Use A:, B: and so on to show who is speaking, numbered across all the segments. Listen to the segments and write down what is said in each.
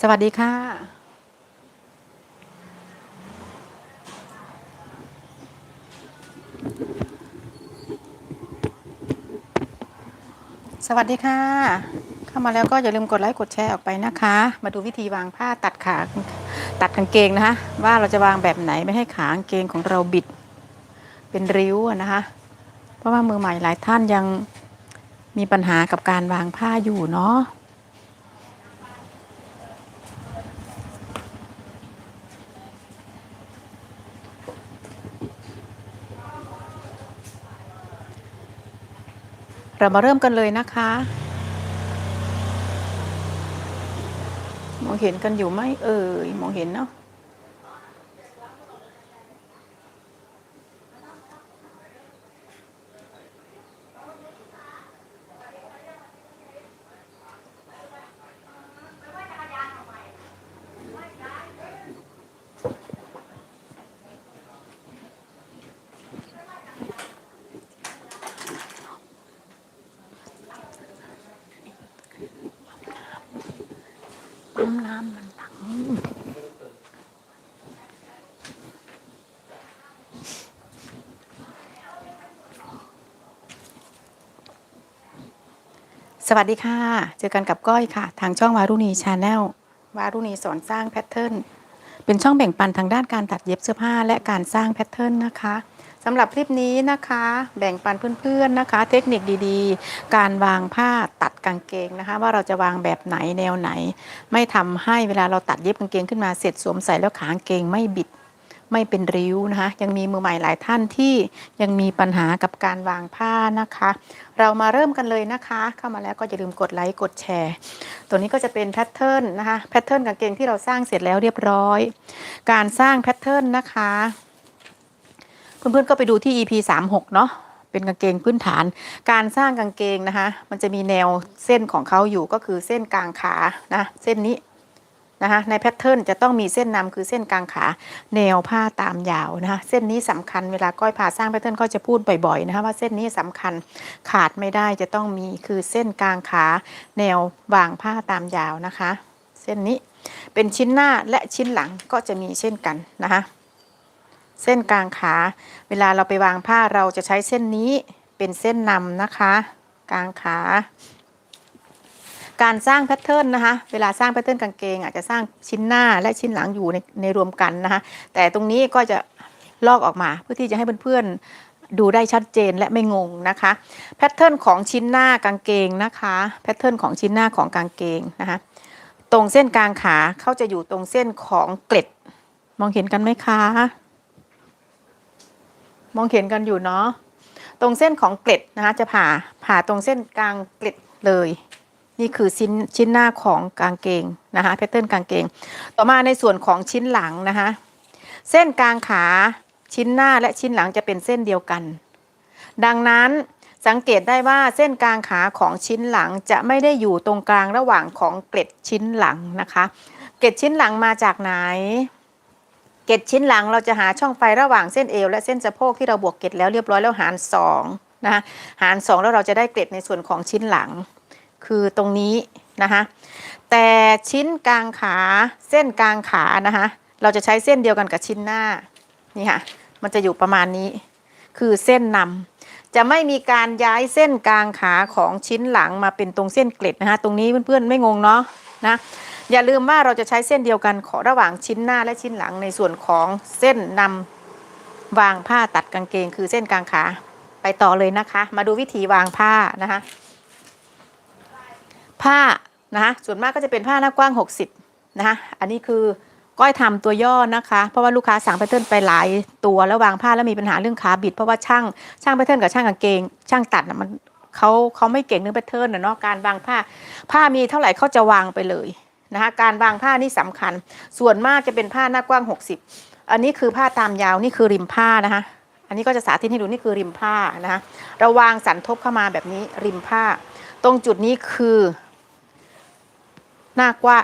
A: วัสดีค่ะสวัสดีค่ะเข้ามาแล้วก็อย่าลืมกดไลค์กดแชร์ออกไปนะคะมาดูวิธีวางผ้าตัดขาตัดกางเกงนะคะว่าเราจะวางแบบไหนไม่ให้ขากางเกงของเราบิดเป็นริ้วนะคะเพราะว่ามือใหม่หลายท่านยังมีปัญหากับการวางผ้าอยู่เนาะเรามาเริ่มกันเลยนะคะมองเห็นกันอยู่ไหมมองเห็นเนาะน้ำมันถังสวัสดีค่ะเจอกันกับก้อยค่ะทางช่องวารุณีชาแนลวารุณีสอนสร้างแพทเทิร์นเป็นช่องแบ่งปันทางด้านการตัดเย็บเสื้อผ้าและการสร้างแพทเทิร์นนะคะสำหรับคลิปนี้นะคะแบ่งปันเพื่อนๆนะคะเทคนิคดีๆการวางผ้าตัดกางเกงนะคะว่าเราจะวางแบบไหนแนวไหนไม่ทำให้เวลาเราตัดเย็บกางเกงขึ้นมาเสร็จสวมใส่แล้วขากางเกงไม่บิดไม่เป็นริ้วนะคะยังมีมือใหม่หลายท่านที่ยังมีปัญหากับการวางผ้านะคะเรามาเริ่มกันเลยนะคะเข้ามาแล้วก็อย่าลืมกดไลค์กดแชร์ตัวนี้ก็จะเป็นแพทเทิร์นนะคะแพทเทิร์นกางเกงที่เราสร้างเสร็จแล้วเรียบร้อยการสร้างแพทเทิร์นนะคะเพื่อนๆก็ไปดูที่ EP 36เนาะเป็นกางเกงพื้นฐานการสร้างกางเกงนะคะมันจะมีแนวเส้นของเขาอยู่ก็คือเส้นกลางขานะเส้นนี้นะคะในแพทเทิร์นจะต้องมีเส้นนำคือเส้นกลางขาแนวผ้าตามยาวนะคะเส้นนี้สำคัญเวลาก้อยพาสร้างแพทเทิร์นก็จะพูดบ่อยๆนะคะว่าเส้นนี้สำคัญขาดไม่ได้จะต้องมีคือเส้นกลางขาแนววางผ้าตามยาวนะคะเส้นนี้เป็นชิ้นหน้าและชิ้นหลังก็จะมีเช่นกันนะคะเส้นกลางขาเวลาเราไปวางผ้าเราจะใช้เส้นนี้เป็นเส้นนำนะคะกลางขาการสร้างแพทเทิร์นนะคะเวลาสร้างแพทเทิร์นกางเกงอาจจะสร้างชิ้นหน้าและชิ้นหลังอยู่ในรวมกันนะคะแต่ตรงนี้ก็จะลอกออกมาเพื่อที่จะให้เพื่อนๆดูได้ชัดเจนและไม่งงนะคะแพทเทิร์นของชิ้นหน้ากางเกงนะคะแพทเทิร์นของชิ้นหน้าของกางเกงนะคะตรงเส้นกลางขาเขาจะอยู่ตรงเส้นของเกล็ดมองเห็นกันไหมคะมองเห็นกันอยู่เนาะตรงเส้นของเกล็ดนะคะจะผ่าตรงเส้นกลางเกล็ดเลยนี่คือชิ้นหน้าของกางเกงนะคะแพทเทิร์นกางเกงต่อมาในส่วนของชิ้นหลังนะคะเส้นกลางขาชิ้นหน้าและชิ้นหลังจะเป็นเส้นเดียวกันดังนั้นสังเกตได้ว่าเส้นกลางขาของชิ้นหลังจะไม่ได้อยู่ตรงกลางระหว่างของเกล็ดชิ้นหลังนะคะเกล็ดชิ้นหลังมาจากไหนเกล็ดชิ้นหลังเราจะหาช่องไฟระหว่างเส้นเอวและเส้นสะโพกที่เราบวกเกล็ดแล้วเรียบร้อยแล้วหาร2นะคะหาร2แล้วเราจะได้เกล็ดในส่วนของชิ้นหลังคือตรงนี้นะคะแต่ชิ้นกลางขาเส้นกลางขานะคะเราจะใช้เส้นเดียวกันกับชิ้นหน้านี่ค่ะมันจะอยู่ประมาณนี้คือเส้นนำจะไม่มีการย้ายเส้นกลางขาของชิ้นหลังมาเป็นตรงเส้นเกล็ดนะคะตรงนี้เพื่อนๆไม่งงเนาะนะอย่าลืมว่าเราจะใช้เส้นเดียวกันขอระหว่างชิ้นหน้าและชิ้นหลังในส่วนของเส้นนำวางผ้าตัดกางเกงคือเส้นกลางขาไปต่อเลยนะคะมาดูวิธีวางผ้านะคะผ้านะคะส่วนมากก็จะเป็นผ้าหน้ากว้าง60นะคะอันนี้คือก้อยทำตัวย่อนะคะเพราะว่าลูกค้าสั่งแพทเทิร์นไปหลายตัวแล้ววางผ้าแล้วมีปัญหาเรื่องขาบิดเพราะว่าช่างแพทเทิร์นกับช่างกางเกงช่างตัดนะมันเขาไม่เก่งเรื่องแพทเทิร์นเนาะการวางผ้ามีเท่าไหร่เขาจะวางไปเลยนะคะการวางผ้านี่สำคัญส่วนมากจะเป็นผ้าหน้ากว้าง60อันนี้คือผ้าตามยาวนี่คือริมผ้านะคะอันนี้ก็จะสาธิตให้ดูนี่คือริมผ้านะคะเราวางสันทบเข้ามาแบบนี้ริมผ้าตรงจุดนี้คือหน้ากว้าง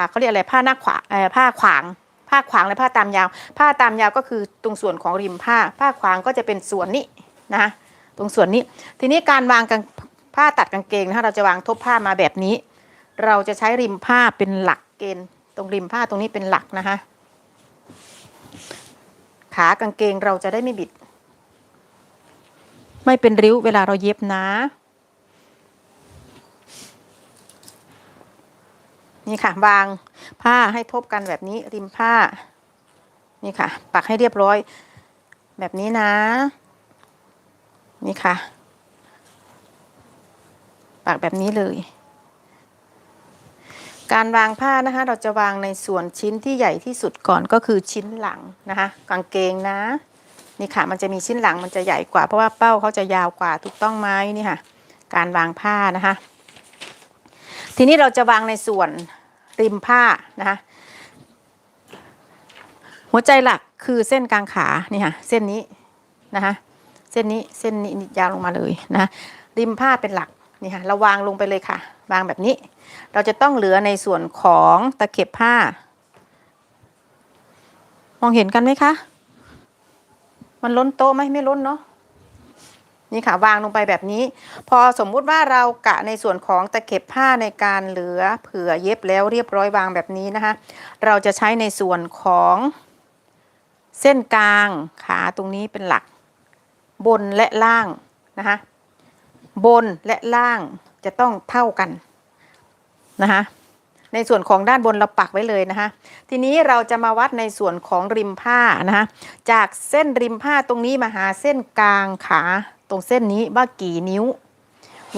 A: เขาเรียกอะไรผ้าหน้าขวาผ้าขวางและผ้าตามยาวก็คือตรงส่วนของริมผ้าขวางก็จะเป็นส่วนนี้นะตรงส่วนนี้ทีนี้การวางผ้าตัดกางเกงนะคะเราจะวางทบผ้ามาแบบนี้เราจะใช้ริมผ้าเป็นหลักเกณฑ์ ตรงริมผ้าตรงนี้เป็นหลักนะคะขากางเกงเราจะได้ไม่บิดไม่เป็นริ้วเวลาเราเย็บนะนี่ค่ะวางผ้าให้ทบกันแบบนี้ริมผ้านี่ค่ะปักให้เรียบร้อยแบบนี้นะนี่ค่ะปักแบบนี้เลยการวางผ้านะคะเราจะวางในส่วนชิ้นที่ใหญ่ที่สุดก่อนก็คือชิ้นหลังนะคะกางเกงนะนี่ค่ะมันจะมีชิ้นหลังมันจะใหญ่กว่าเพราะว่าเป้าเขาจะยาวกว่าถูกต้องไหมนี่ค่ะการวางผ้านะคะทีนี้เราจะวางในส่วนริมผ้านะคะหัวใจหลักคือเส้นกลางขานี่ค่ะเส้นนี้นะคะเส้นนี้ยาวลงมาเลยนะริมผ้าเป็นหลักนี่ค่ะเราวางลงไปเลยค่ะวางแบบนี้เราจะต้องเหลือในส่วนของตะเข็บผ้ามองเห็นกันไหมคะมันล้นโต๊ะไหมไม่ล้นเนาะนี่ค่ะวางลงไปแบบนี้พอสมมุติว่าเรากะในส่วนของตะเข็บผ้าในการเหลือเผื่อเย็บแล้วเรียบร้อยวางแบบนี้นะคะเราจะใช้ในส่วนของเส้นกลางขาตรงนี้เป็นหลักบนและล่างนะคะบนและล่างจะต้องเท่ากันนะคะในส่วนของด้านบนเราปักไว้เลยนะคะทีนี้เราจะมาวัดในส่วนของริมผ้านะคะจากเส้นริมผ้าตรงนี้มาหาเส้นกลางขาตรงเส้นนี้ว่ากี่นิ้ว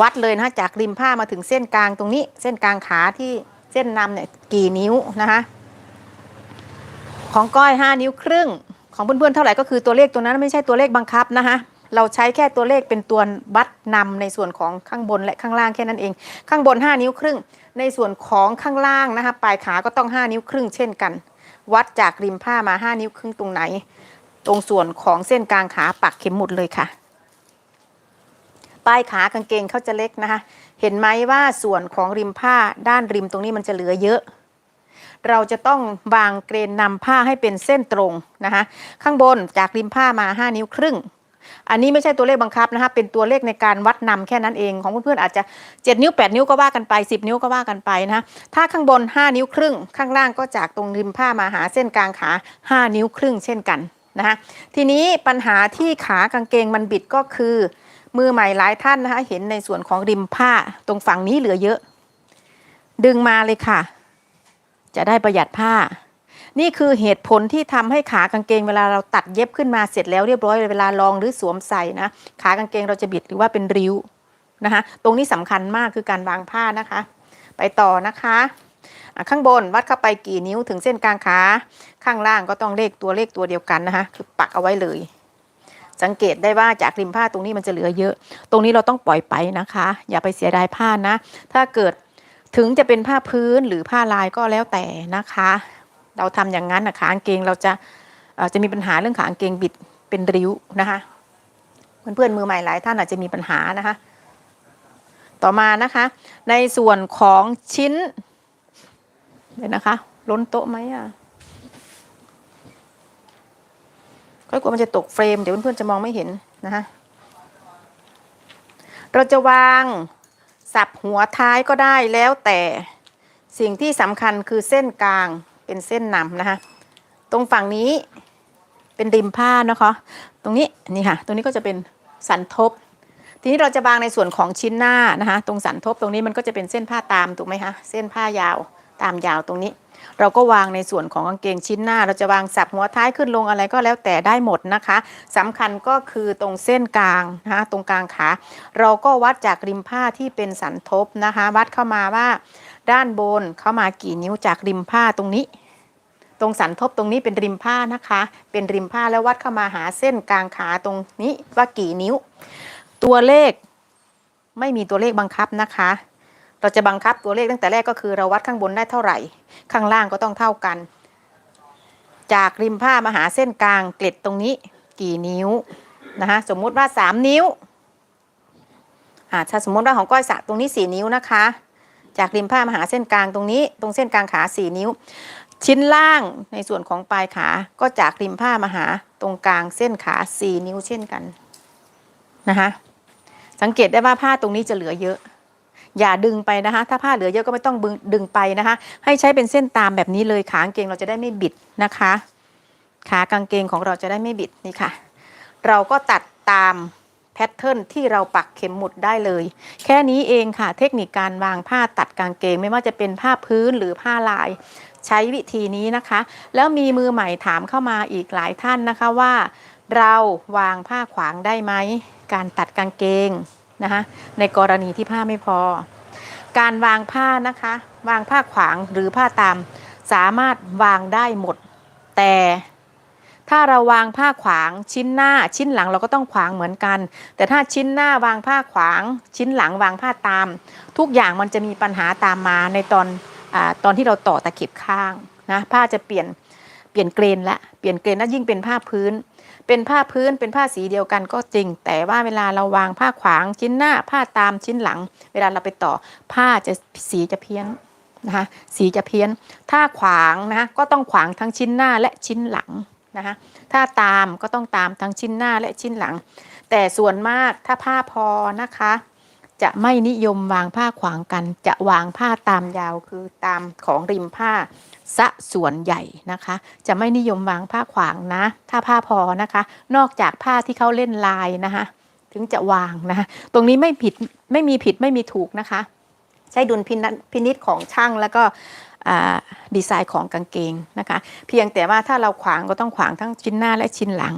A: วัดเลยนะคะจากริมผ้ามาถึงเส้นกลางตรงนี้เส้นกลางขาที่เส้นนำเนี่ยกี่นิ้วนะคะของก้อย5 นิ้วครึ่งของเพื่อนๆเท่าไหร่ก็คือตัวเลขตัวนั้นไม่ใช่ตัวเลขบังคับนะคะเราใช้แค่ตัวเลขเป็นตัววัดนำในส่วนของข้างบนและข้างล่างแค่นั้นเองข้างบน5 นิ้วครึ่งในส่วนของข้างล่างนะคะปลายขาก็ต้อง5 นิ้วครึ่งเช่นกันวัดจากริมผ้ามา5 นิ้วครึ่งตรงไหนตรงส่วนของเส้นกลางขาปักเข็มหมุดเลยค่ะปลายขากางเกงเขาจะเล็กนะคะเห็นไหมว่าส่วนของริมผ้าด้านริมตรงนี้มันจะเหลือเยอะเราจะต้องวางเกรนนำผ้าให้เป็นเส้นตรงนะคะข้างบนจากริมผ้ามา5 นิ้วครึ่งอันนี้ไม่ใช่ตัวเลขบังคับนะคะเป็นตัวเลขในการวัดนำแค่นั้นเองของเพื่อนๆอาจจะ7 นิ้ว8 นิ้วก็ว่ากันไป10 นิ้วก็ว่ากันไปนะคะถ้าข้างบน5 นิ้วครึ่งข้างล่างก็จากตรงริมผ้ามาหาเส้นกลางขา5 นิ้วครึ่งเช่นกันนะคะทีนี้ปัญหาที่ขากางเกงมันบิดก็คือมือใหม่หลายท่านนะคะเห็นในส่วนของริมผ้าตรงฝั่งนี้เหลือเยอะดึงมาเลยค่ะจะได้ประหยัดผ้านี่คือเหตุผลที่ทำให้ขากางเกงเวลาเราตัดเย็บขึ้นมาเสร็จแล้วเรียบร้อยเวลาลองหรือสวมใส่นะขากางเกงเราจะบิดหรือว่าเป็นริ้วนะคะตรงนี้สำคัญมากคือการวางผ้านะคะไปต่อนะคะข้างบนวัดเข้าไปกี่นิ้วถึงเส้นกลางขาข้างล่างก็ต้องเลขตัวเดียวกันนะคะคือปักเอาไว้เลยสังเกตได้ว่าจากริมผ้าตรงนี้มันจะเหลือเยอะตรงนี้เราต้องปล่อยไปนะคะอย่าไปเสียดายผ้านะถ้าเกิดถึงจะเป็นผ้าพื้นหรือผ้าลายก็แล้วแต่นะคะเราทำอย่างนั้นนะขากางเกงเราจะมีปัญหาเรื่องขากางเกงบิดเป็นริ้วนะคะเพื่อนๆมือใหม่หลายท่านอาจจะมีปัญหานะคะต่อมานะคะในส่วนของชิ้นเดี๋ยวนะคะล้นโต๊ะไหมอ่ะก็กลัวมันจะตกเฟรมเดี๋ยวเพื่อนๆจะมองไม่เห็นนะคะเราจะวางสับหัวท้ายก็ได้แล้วแต่สิ่งที่สำคัญคือเส้นกลางเป็นเส้นนำนะคะตรงฝั่งนี้เป็นริมผ้านะคะตรงนี้นี่ค่ะตรงนี้ก็จะเป็นสันทบทีนี้เราจะวางในส่วนของชิ้นหน้านะคะตรงสันทบตรงนี้มันก็จะเป็นเส้นผ้าตามถูกไหมคะเส้นผ้ายาวตามยาวตรงนี้เราก็วางในส่วนของกางเกงชิ้นหน้าเราจะวางสับหัวท้ายขึ้นลงอะไรก็แล้วแต่ได้หมดนะคะสำคัญก็คือตรงเส้นกลางนะคะตรงกลางขาเราก็วัดจากริมผ้าที่เป็นสันทบนะคะวัดเข้ามาว่าด้านบนเข้ามากี่นิ้วจากริมผ้าตรงนี้ตรงสันทบตรงนี้เป็นริมผ้านะคะเป็นริมผ้าแล้ววัดเข้ามาหาเส้นกลางขาตรงนี้ว่ากี่นิ้วตัวเลขไม่มีตัวเลขบังคับนะคะเราจะบังคับตัวเลขตั้งแต่แรกก็คือเราวัดข้างบนได้เท่าไหร่ข้างล่างก็ต้องเท่ากันจากริมผ้ามาหาเส้นกลางเกล็ดตรงนี้กี่นิ้วนะคะสมมุติว่า3 นิ้วถ้าสมมติว่าของก้อยสะตรงนี้4 นิ้วนะคะจากริมผ้ามาหาเส้นกลางตรงนี้ตรงเส้นกลางขา4 นิ้วชิ้นล่างในส่วนของปลายขาก็จากริมผ้ามาหาตรงกลางเส้นขา4 นิ้วเช่นกันนะคะสังเกตได้ว่าผ้าตรงนี้จะเหลือเยอะ อย่าดึงไปนะคะถ้าผ้าเหลือเยอะก็ไม่ต้องดึงไปนะคะให้ใช้เป็นเส้นตามแบบนี้เลยขากางเกงเราจะได้ไม่บิดนะคะขากางเกงของเราจะได้ไม่บิดนี่ค่ะเราก็ตัดตามแพทเทิร์นที่เราปักเข็มหมุดได้เลยแค่นี้เองค่ะเทคนิคการวางผ้าตัดกางเกงไม่ว่าจะเป็นผ้าพื้นหรือผ้าลายใช้วิธีนี้นะคะแล้วมีมือใหม่ถามเข้ามาอีกหลายท่านนะคะว่าเราวางผ้าขวางได้ไหมการตัดกางเกงนะคะในกรณีที่ผ้าไม่พอการวางผ้านะคะวางผ้าขวางหรือผ้าตามสามารถวางได้หมดแต่ถ้าเราวางผ้าขวางชิ้นหน้าชิ้นหลังเราก็ต้องขวางเหมือนกันแต่ถ้าชิ้นหน้าวางผ้าขวางชิ้นหลังวางผ้าตามทุกอย่างมันจะมีปัญหาตามมาในตอนที่เราต่อตะเข็บข้างนะผ้าจะเปลี่ยนเกรนและเปลี่ยนเกรนและยิ่งเป็นผ้าพื้นเป็นผ้าสีเดียวกันก็จริงแต่ว่าเวลาเราวางผ้าขวางชิ้นหน้าผ้าตามชิ้นหลังเวลาเราไปต่อผ้าสีจะเพี้ยนนะคะสีจะเพี้ยนถ้าขวางนะก็ต้องขวางทั้งชิ้นหน้าและชิ้นหลังนะคะถ้าตามก็ต้องตามทั้งชิ้นหน้าและชิ้นหลังแต่ส่วนมากถ้าผ้าพอนะคะจะไม่นิยมวางผ้าขวางกันจะวางผ้าตามยาวคือตามของริมผ้าซะส่วนใหญ่นะคะจะไม่นิยมวางผ้าขวางนะถ้าผ้าพอนะคะนอกจากผ้าที่เขาเล่นลายนะคะถึงจะวางนะคะตรงนี้ไม่มีผิดไม่มีถูกนะคะใช้ดุลพินิจของช่างแล้วก็ดีไซน์ของกางเกงนะคะเพียงแต่ว่าถ้าเราขวางก็ต้องขวางทั้งชิ้นหน้าและชิ้นหลัง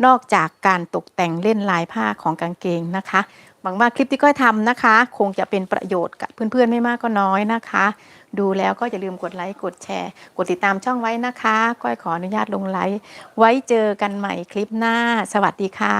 A: นอกจากการตกแต่งเล่นลายผ้าของกางเกงนะคะหวังว่าคลิปที่ก้อยทำนะคะคงจะเป็นประโยชน์กับเพื่อนๆไม่มากก็น้อยนะคะดูแล้วก็อย่าลืมกดไลค์กดแชร์กดติดตามช่องไว้นะคะก้อยขออนุญาตลงไลค์ไว้เจอกันใหม่คลิปหน้าสวัสดีค่ะ